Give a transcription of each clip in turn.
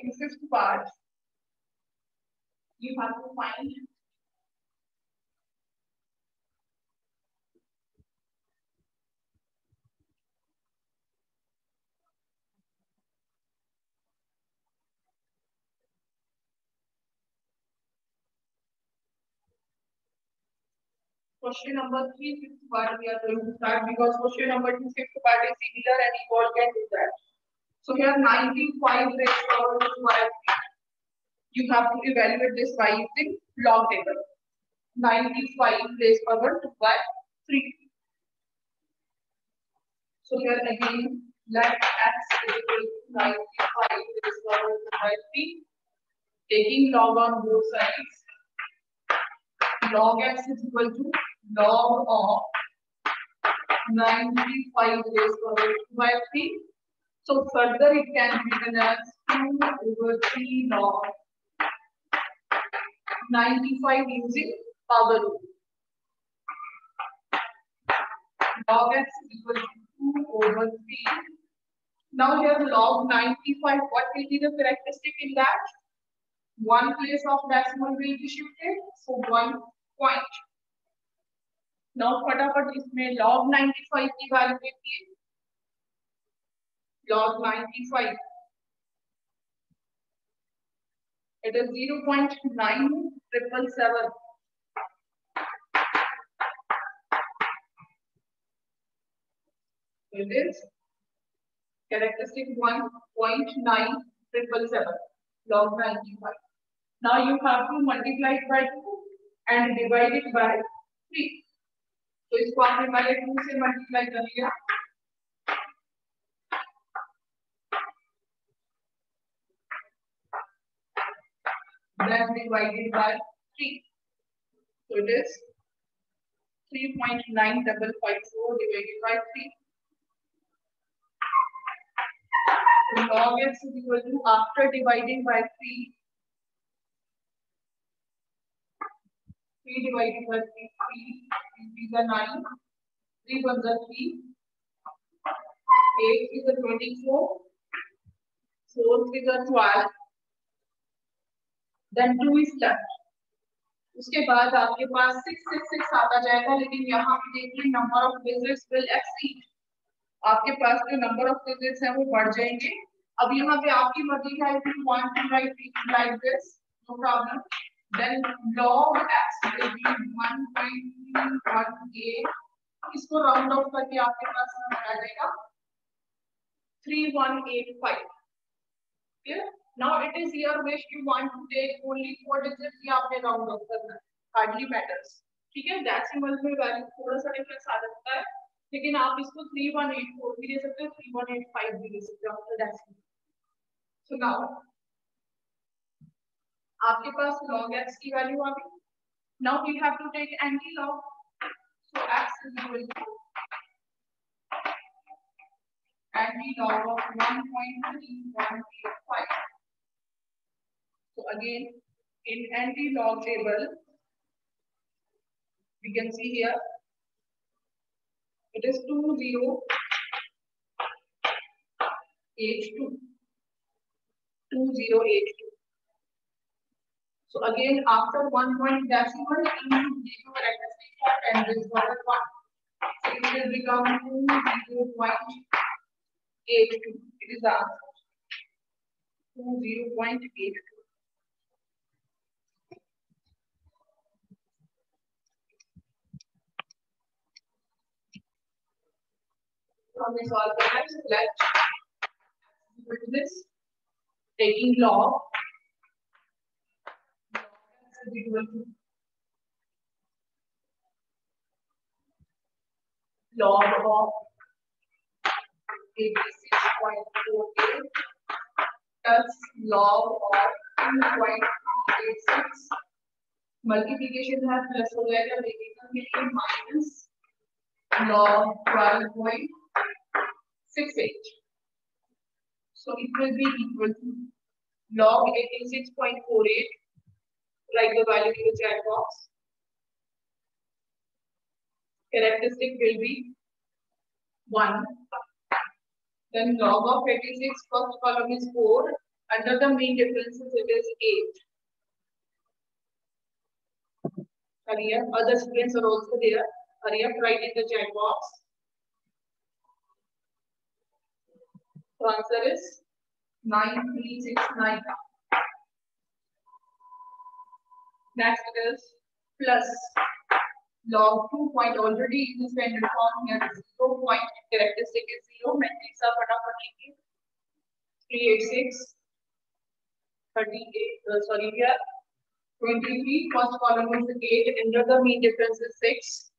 In fifth part, you have to find question number 3, fifth part we are going to start because question number 2, fifth part is similar and you all can do that. So here 95 raised power to by 3. You have to evaluate this by using log table. 95 raised power to by 3. So here again, let x is equal to 95 raised power to by 3. Taking log on both sides. Log x is equal to log of 95 raised power to by 3. So further it can be written as 2 over 3 log 95 using power rule. Log x is equal to 2 over 3. Now here log 95, what will be the characteristic in that? One place of decimal will be shifted, so 1 point. Now फटाफट इसमें log 95 की value देखिए. Log 95 it is 0.9777. It is characteristic 1.977 log 95. Now you have to multiply it by 2 and divide it by 3. तो इसको आपने पहले 2 से multiply कर लिया. Then divided by 3. So it is 3.9554 divided by 3. So log x is equal to, after dividing by 3, 3 divided by 3, 3 is a 9, 3 1 is 3, 8 is a 24, 4 is a 12, then 2 is left. उसके बाद आपके पास 666 आता जाएगा, लेकिन यहाँ पे देखिए number of digits will exceed. आपके पास जो नंबर ऑफ डिजिट्स है वो बढ़ जाएंगे. अब यहाँ पे आपकी मर्जी है, if you want to write it like this, no problem. Then log x will be 1.318. इसको राउंड ऑफ करके आपके पास नंबर आ जाएगा 3185. Clear? Now it is your wish, you want to take only 4 digits या आपने राउंड ऑफ करना है, hardly matters. ठीक है, डेसिमल में वैल्यू थोड़ा सा डिफरेंस आ सकता है, लेकिन आप इसको 3184 भी दे सकते हो, 3185 भी दे सकते हो आफ्टर डेसिमल. सो नाउ आपके पास log x की वैल्यू आ गई. Now we have to take antilog. So x is equal to antilog of 1.3185. So again, in anti-log table, we can see here, it is 2082. 2082. So again, after 1 point decimal, you need to give a characteristic part and this order part. So it will become 20.82. It is the answer. 20.82. हमने solve करना है. Let's do this. Taking log is equal to log of 86.48 plus log of 2.86. Multiplication है, plus हो जाएगा, division के लिए minus log 12.68. So it will be equal to log 86.48. Write the value in the chat box. Characteristic will be 1. Then log of 86, first column is 4, Under the mean differences, it is 8. Hurry up. Other students are also there. Hurry up, write in the chat box. So answer is 9369. Next is plus log 2 point already in the standard form here. 0 point characteristic is 0. Matrix of फटाफट लिखिए 386 38 sorry here 23. First column is 8. Enter the mean difference is 6.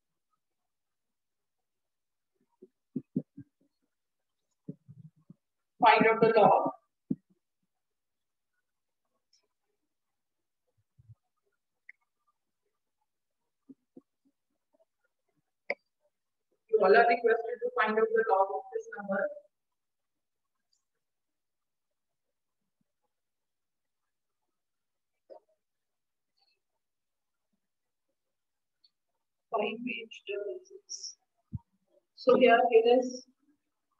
Find out the log. You all are requested to find out the log of this number. Page differences. So here it is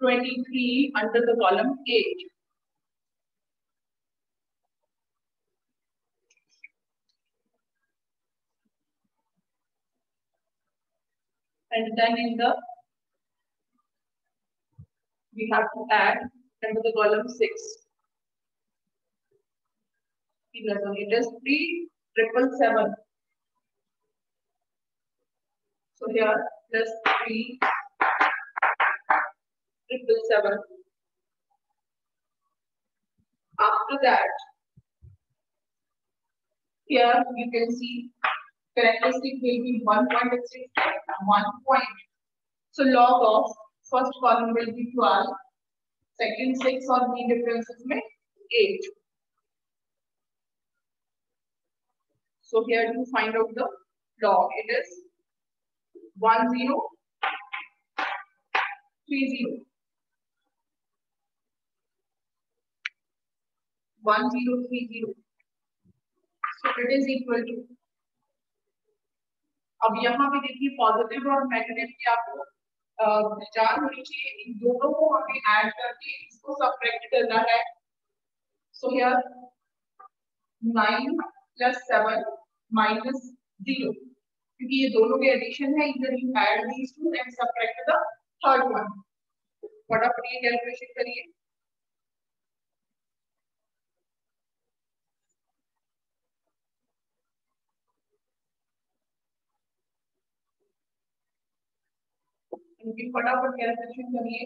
23 under the column 8. And then in the we have to add under the column 6. 11. It is 3,777. So here plus 3,777. After that, here you can see characteristic will be 1.6, 1 point. So log of first column will be 12, second 6 और mean differences में 8. So here to find out the log, it is 1030. 1030. So it is equal to. अब यहाँ पे देखिए positive और negative की आपको पहचान होनी चाहिए. इन दोनों को हमें ऐड करके इसको सब्ट्रैक्ट करना है. सो हियर 9 + 7 - 0 क्योंकि ये दोनों के एडिशन है. इधर you add these two and subtract the third one. फटाफट ये कैलकुलेशन करिए. इनकी फटाफट कैलकुलेशन करिए.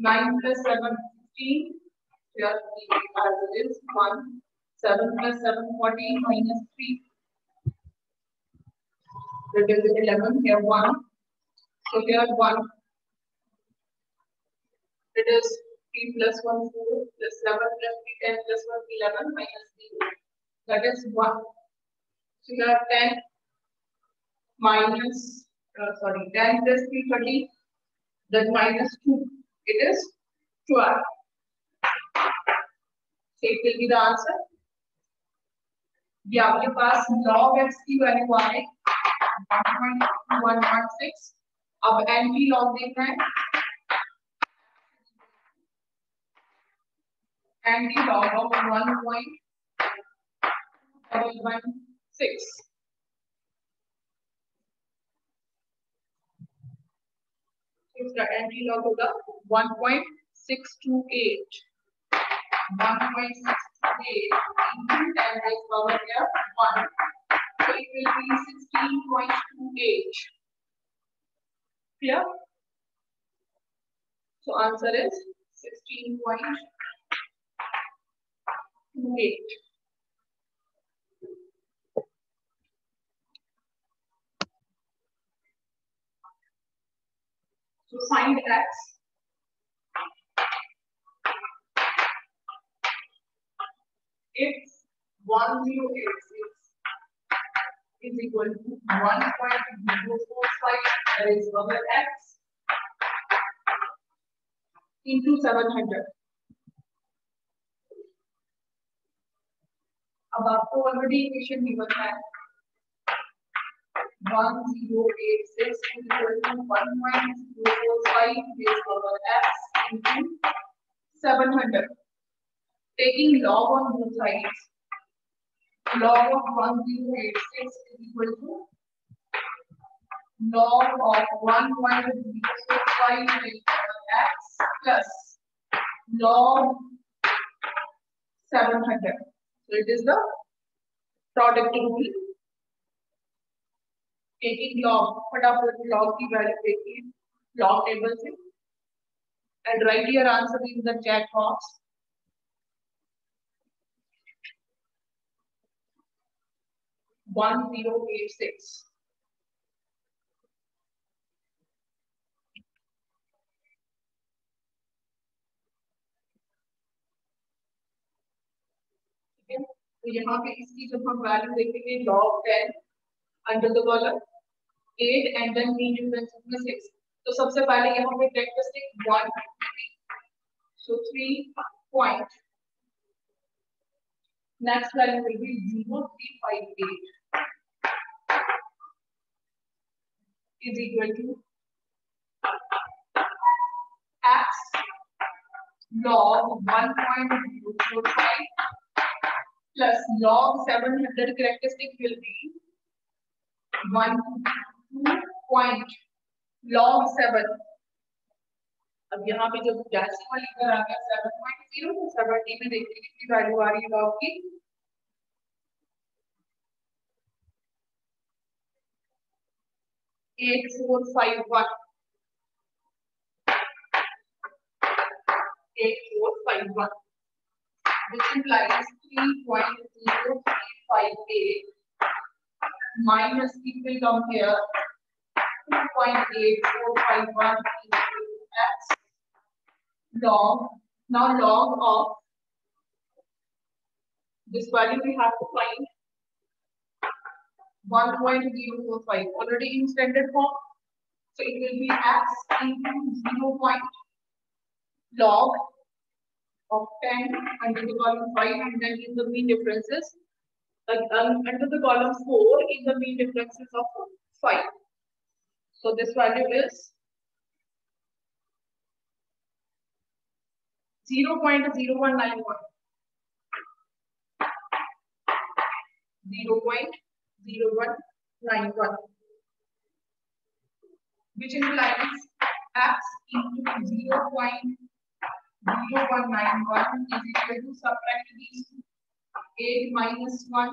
9 + 7 16. Here as it is 1. 7 + 7 14 - 3. That is 11. Here 1. So here 1. It is 3 + 1 4 + 7 + 3 10 + 1 11 - 0. That is 1. So here 10 minus 10 + 3 30. Then minus 2. It is 12. So it will be the answer. ये आपके पास log x की वैल्यू आए 1.2116. अब एंटी लॉग देखना है. Anti log of 1.116. इसका anti log होगा 1.628. 1.628 into 10 raised power here 1. So it will be 16.28. Clear? So answer is 16.28. So find x. If 1086 is equal to 1.045, that is our x, into 700. अब आपको already equation given है. 1086 is equal to 1.045 raised power x into 700. Taking log on both sides. Log of 1086 is equal to log of 1.065 x plus log 700. So it is the product rule. Taking log, फटाफट log की value देखिए log table से and write your answer in the chat box. One 1086. तो यहाँ पे इसकी जब हम वैल्यू देखेंगे log 10 under the column 8 and then mean difference में 6. तो सबसे पहले यहाँ पे characteristic 1 so 3 point. Next value will be 0358 is equal to x log 1.045 plus log 700 characteristic will be 1 point log 7. अब यहाँ पे जब डेसिमल इधर आ गया 7.0 तो 70 में देखिए कितनी वैल्यू आ रही है log की 8451 which implies 3.0358 minus if we compare 2.8451 x log. Now log of this value we have to find 1.045 already in standard form, so it will be x into 0. Log of 10 under the column 5 and then in the mean differences under the column 4 in the mean differences of 5. So this value is 0.0191. 0.0191, which implies x into 0.0191 is equal to subtract these 8 minus 1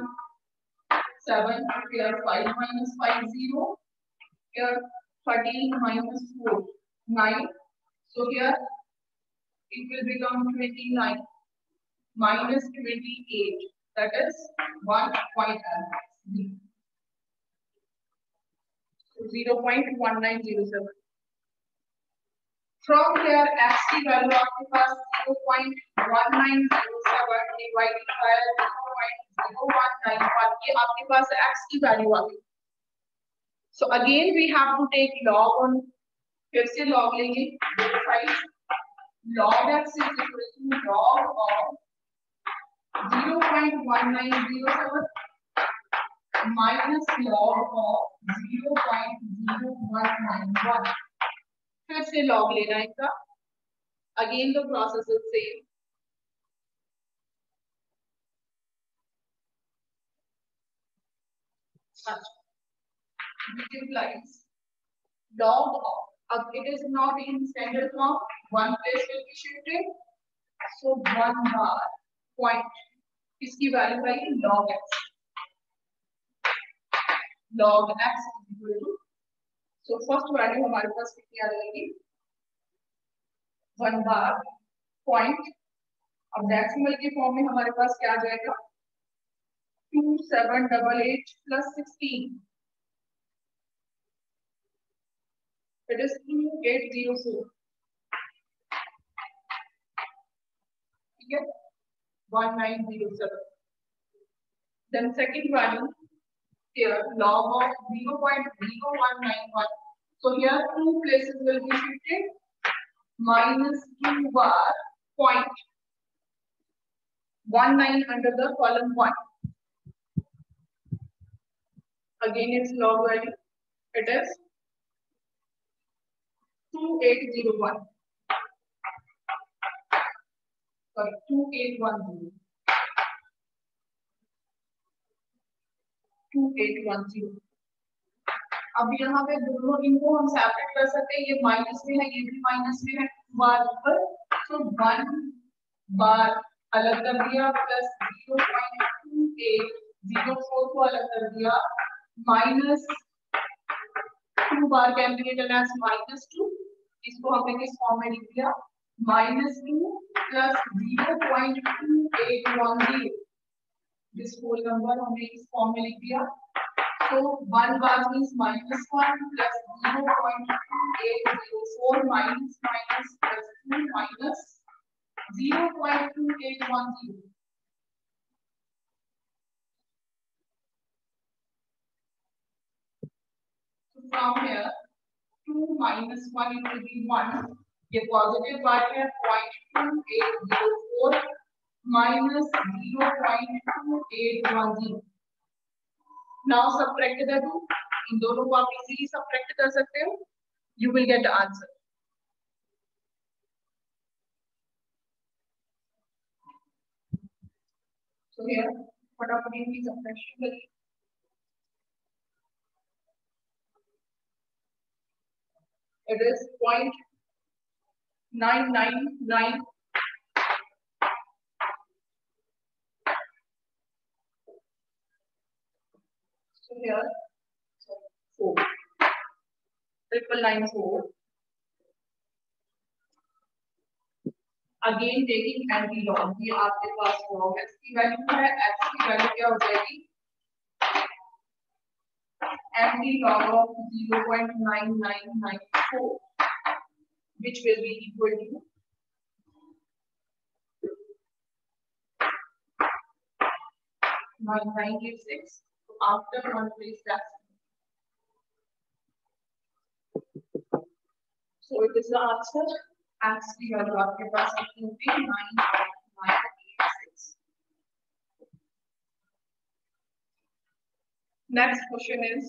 7 here 5 minus 5 0 here 13 minus 4 9. So here it will become 29 minus 28, that is 0.1907. From here x की value आपके पास 0.1907 divided by 0.0191 ये आपके पास x की value आ गई. So again we have to take log on, फिर से log लेंगे both sides. Log x is equal to log of 0.1907 minus log of 0.0191. फिर से log लेना है इसका. Again the process is same. Which implies log of, it is not in standard form, one place will be shifted, so 1 bar point इसकी value आएगी log x. Log x is equal to, so first value हमारे पास कितनी आ जाएगी 1 बार point. अब decimal के form में हमारे पास क्या आ जाएगा 2788 plus 16. It is 2804. ठीक है 1907. Then second value here log of 0.0191. So here two places will be shifted. Minus 2 bar point 19 under the column 1. Again its log value, it is 2801. Sorry 2810 2810। अब यहाँ पे दोनों इनको हम सेपरेट कर सकते हैं, ये माइनस में है, ये भी माइनस में है, बार पर तो 1 बार अलग कर दिया प्लस 0.2804 को अलग कर दिया minus 2 bar can be written as -2, इसको हमने किस फॉर्म में लिख दिया -2 प्लस 0.2810, दिस होल नंबर हमने इस फॉर्म में लिख दिया। So 1 bar means -1 plus 0.2804 minus minus plus 2 minus 0.2810. So from here 2 minus 1 it will be 1. ये positive part है 0.2804 minus 0.2810. Now subtract the two. इन दोनों को आप इजीली सबट्रैक्ट कर सकते हो, you will get the answer. So here, फटाफट इनकी सबट्रैक्शन करिए। It is 0.999. So here, 4. 999. Again taking anti-log, ये आपके पास log x की वैल्यू है, x की वैल्यू क्या हो जाएगी anti-log of 0.9994, which will be equal to 9986. So after one place that, so it is the answer. X की वैल्यू आपके पास कितनी होगी 9986. Next question is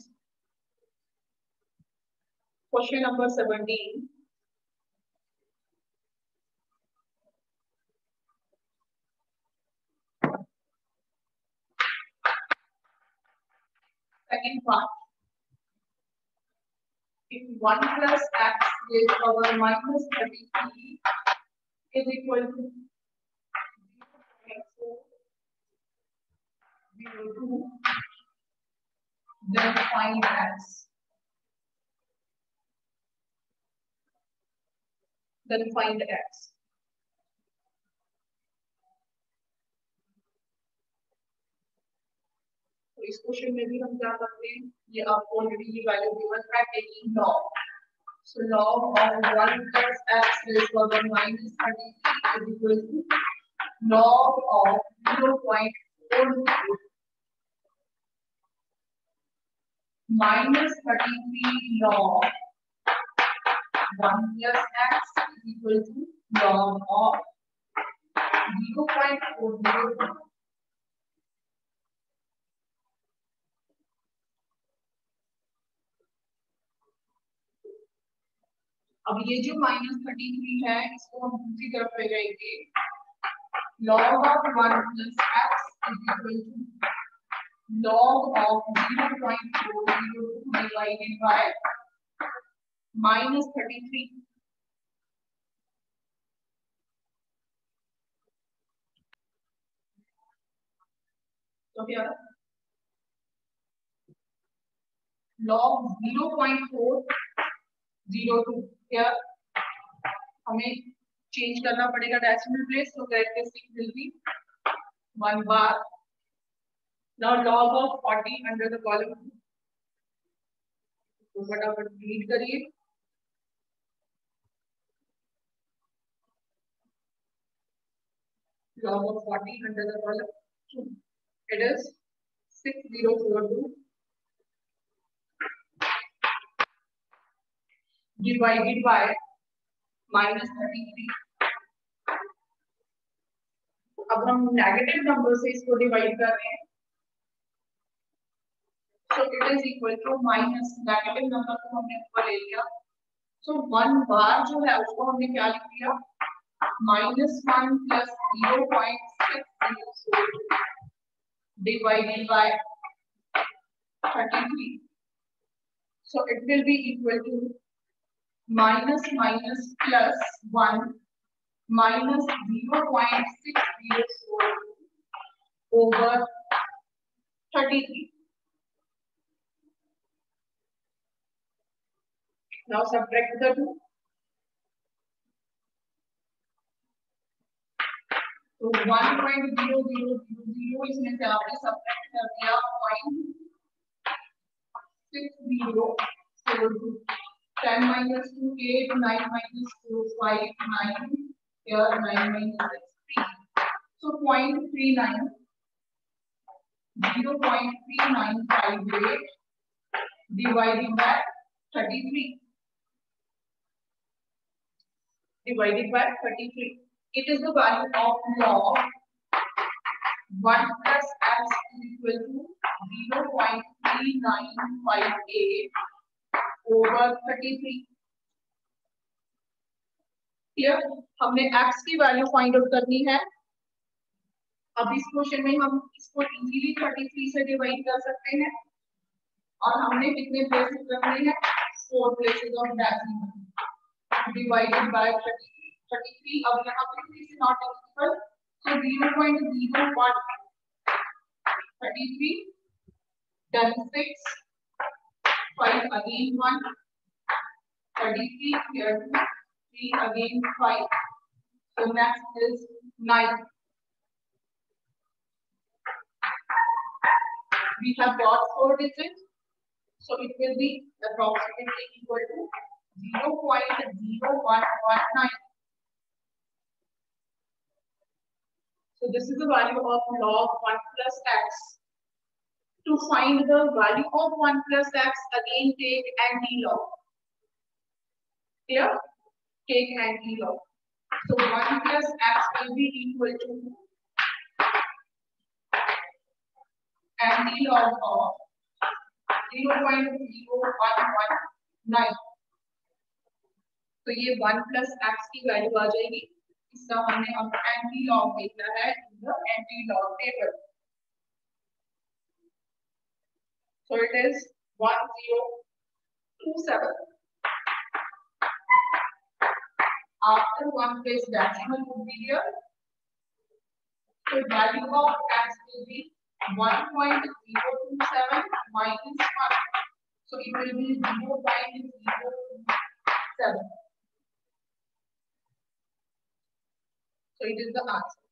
question number 17. Second part. If 1 plus x raised to the power minus 33 is equal to 0.402, then find x. Then find x. तो इस question में भी हम क्या करते हैं, ये आपको ऑलरेडी ये वैल्यू गिवन है, taking log. So log of 1 plus x raised to the power minus 33 is equal to log of 0.42 minus 33 log 1 plus x is equal to log of 0.402. अब ये जो -33 है इसको हम दूसरी तरफ ले जाएंगे, log of 1 plus x is equal to log of 0.402 divided by -33. तो क्या log 0.402 क्या हमें चेंज करना पड़ेगा डेसिमल प्लेस, तो characteristic will be 1 bar. Now log of 40 under the column, तो फटाफट रीड करिए. Log of 40 under the column, it is 6042 divided by -33. अब हम नेगेटिव नंबर से इसको डिवाइड कर रहे हैं, so it is equal to minus negative number को हमने ऊपर ले लिया, so 1 बार जो है उसको हमने क्या लिख दिया -1 plus 0.604 divided by 33. So it will be equal to minus plus 1 minus 0.604 over 33. Now subtract the two. तो 1.0000 इसमें से आपने सब्ट्रैक्ट कर दिया 0.6042 10 minus 2 8 9 minus 4 5 9 here 9 minus 6 3 so 0.39 0.3958 divided by 33 divided by 33. It is the value of log 1 plus x is equal to 0.3958 over 33. Clear? हमने x की value find out करनी है. अब इस क्वेश्चन में हम इसको इजीली 33 से डिवाइड कर सकते हैं और हमने कितने प्लेसेस रखने हैं 4 places of decimal divided by 33. अब यहाँ पे 3 से not divisible so 0.01 33 then 6 5 again 1 33 here 2 3 again 5 so next is 9. We have got 4 digits so it will be approximately equal to 0.0119. So this is the value of log 1 plus x. To find the value of 1 plus x, again take anti-log. Clear? Take anti-log. So 1 plus x will be equal to anti-log of 0.0119. तो ये 1 plus x की value आ जाएगी. इसका हमने अब anti-log देखना है in the anti-log table. So it is 1027. After 1 place decimal would be here. So value of x will be 1.027 minus 1. So it will be 0.027. So it is the answer.